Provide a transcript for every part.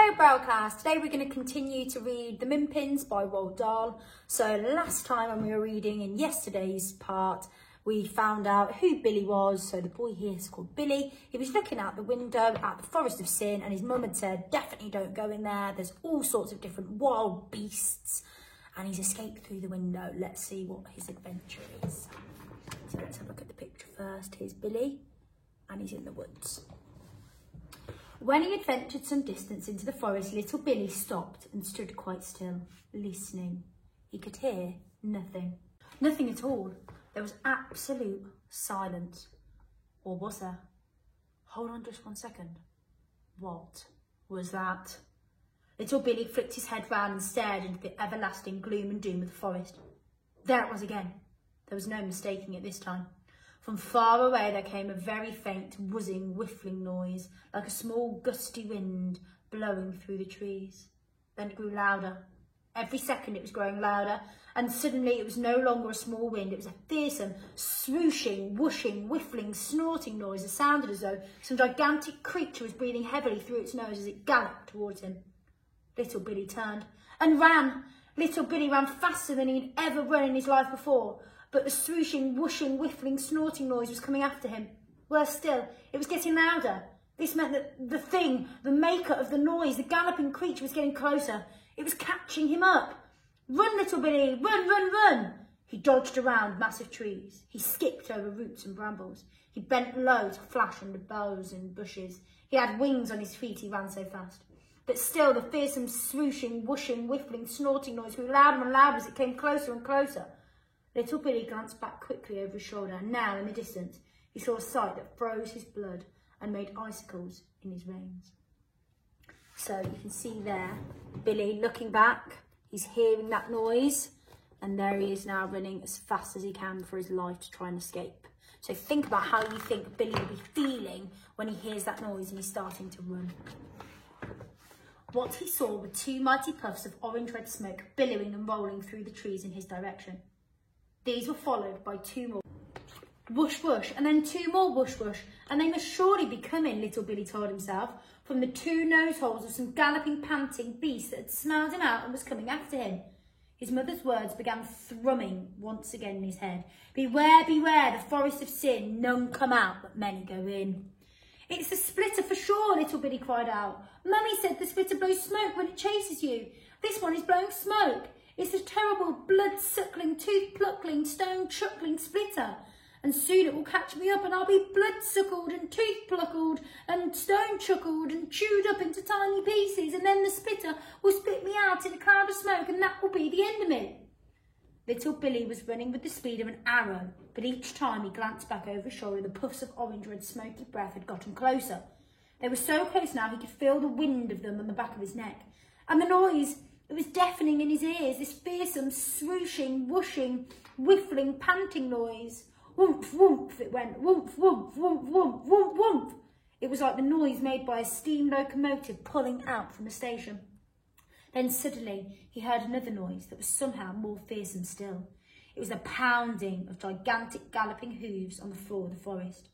Hello Braille-cast. Today we're going to continue to read The Minpins by Roald Dahl. So last time when we were reading in yesterday's part, we found out who Billy was. So the boy here is called Billy. He was looking out the window at the Forest of Sin and his mum had said, definitely don't go in there. There's all sorts of different wild beasts. And he's escaped through the window. Let's see what his adventure is. So let's have a look at the picture first. Here's Billy and he's in the woods. When he had ventured some distance into the forest, little Billy stopped and stood quite still, listening. He could hear nothing. Nothing at all. There was absolute silence. Or was there? Hold on just 1 second. What was that? Little Billy flicked his head round and stared into the everlasting gloom and doom of the forest. There it was again. There was no mistaking it this time. From far away there came a very faint, whizzing, whiffling noise, like a small gusty wind blowing through the trees. Then it grew louder. Every second it was growing louder, and suddenly it was no longer a small wind. It was a fearsome, swooshing, whooshing, whiffling, snorting noise that sounded as though some gigantic creature was breathing heavily through its nose as it galloped towards him. Little Billy turned and ran. Little Billy ran faster than he'd ever run in his life before. But the swooshing, whooshing, whiffling, snorting noise was coming after him. Worse still, it was getting louder. This meant that the thing, the maker of the noise, the galloping creature was getting closer. It was catching him up. Run, little Billy, run, run, run. He dodged around massive trees. He skipped over roots and brambles. He bent low to flash under boughs and bushes. He had wings on his feet, he ran so fast. But still the fearsome, swooshing, whooshing, whiffling, snorting noise grew louder and louder as it came closer and closer. Little Billy glanced back quickly over his shoulder, and now, in the distance, he saw a sight that froze his blood and made icicles in his veins. So you can see there, Billy looking back, he's hearing that noise, and there he is now running as fast as he can for his life to try and escape. So think about how you think Billy will be feeling when he hears that noise and he's starting to run. What he saw were two mighty puffs of orange-red smoke billowing and rolling through the trees in his direction. These were followed by two more whoosh whoosh, and then two more whoosh whoosh, and they must surely be coming, little Billy told himself, from the two nose holes of some galloping, panting beast that had smelled him out and was coming after him. His mother's words began thrumming once again in his head. Beware, beware, the forest of sin, none come out, but many go in. It's the splitter for sure, little Billy cried out. Mummy said the splitter blows smoke when it chases you. This one is blowing smoke. It's a terrible, blood-suckling, tooth-pluckling, stone-chuckling splitter. And soon it will catch me up and I'll be blood-suckled and tooth-pluckled and stone-chuckled and chewed up into tiny pieces. And then the splitter will spit me out in a cloud of smoke and that will be the end of me. Little Billy was running with the speed of an arrow, but each time he glanced back over his shoulder, the puffs of orange-red smoky breath had gotten closer. They were so close now he could feel the wind of them on the back of his neck. And the noise, it was deafening in his ears, this fearsome, swooshing, whooshing, whiffling, panting noise. Whoomph, whoomph, it went. Whoomph, whoomph, whoomph, whoomph, whoomph, whoomph. It was like the noise made by a steam locomotive pulling out from a station. Then suddenly he heard another noise that was somehow more fearsome still. It was the pounding of gigantic galloping hooves on the floor of the forest.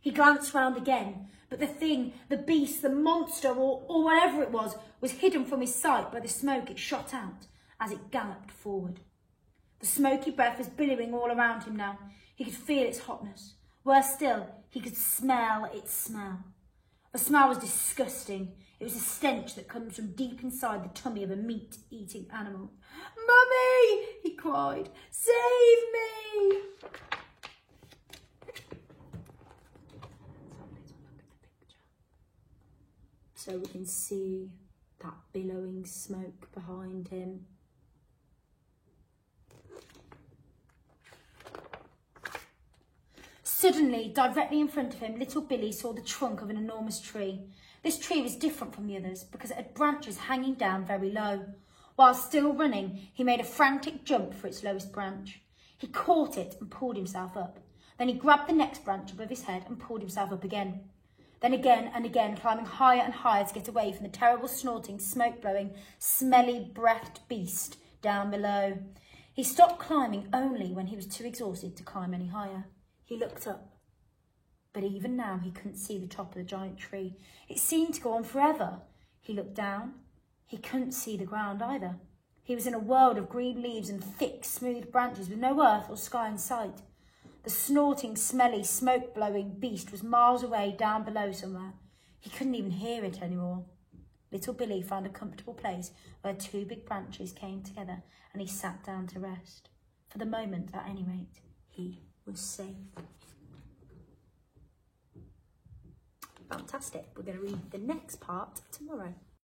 He glanced round again, but the thing, the beast, the monster, or whatever it was hidden from his sight by the smoke it shot out as it galloped forward. The smoky breath was billowing all around him now. He could feel its hotness. Worse still, he could smell its smell. The smell was disgusting. It was a stench that comes from deep inside the tummy of a meat-eating animal. Mummy, he cried, save me! So we can see that billowing smoke behind him. Suddenly, directly in front of him, little Billy saw the trunk of an enormous tree. This tree was different from the others because it had branches hanging down very low. While still running, he made a frantic jump for its lowest branch. He caught it and pulled himself up. Then he grabbed the next branch above his head and pulled himself up again. Then again and again, climbing higher and higher to get away from the terrible, snorting, smoke-blowing, smelly-breathed beast down below. He stopped climbing only when he was too exhausted to climb any higher. He looked up, but even now he couldn't see the top of the giant tree. It seemed to go on forever. He looked down. He couldn't see the ground either. He was in a world of green leaves and thick, smooth branches with no earth or sky in sight. The snorting, smelly, smoke-blowing beast was miles away down below somewhere. He couldn't even hear it anymore. Little Billy found a comfortable place where two big branches came together and he sat down to rest. For the moment, at any rate, he was safe. Fantastic. We're going to read the next part tomorrow.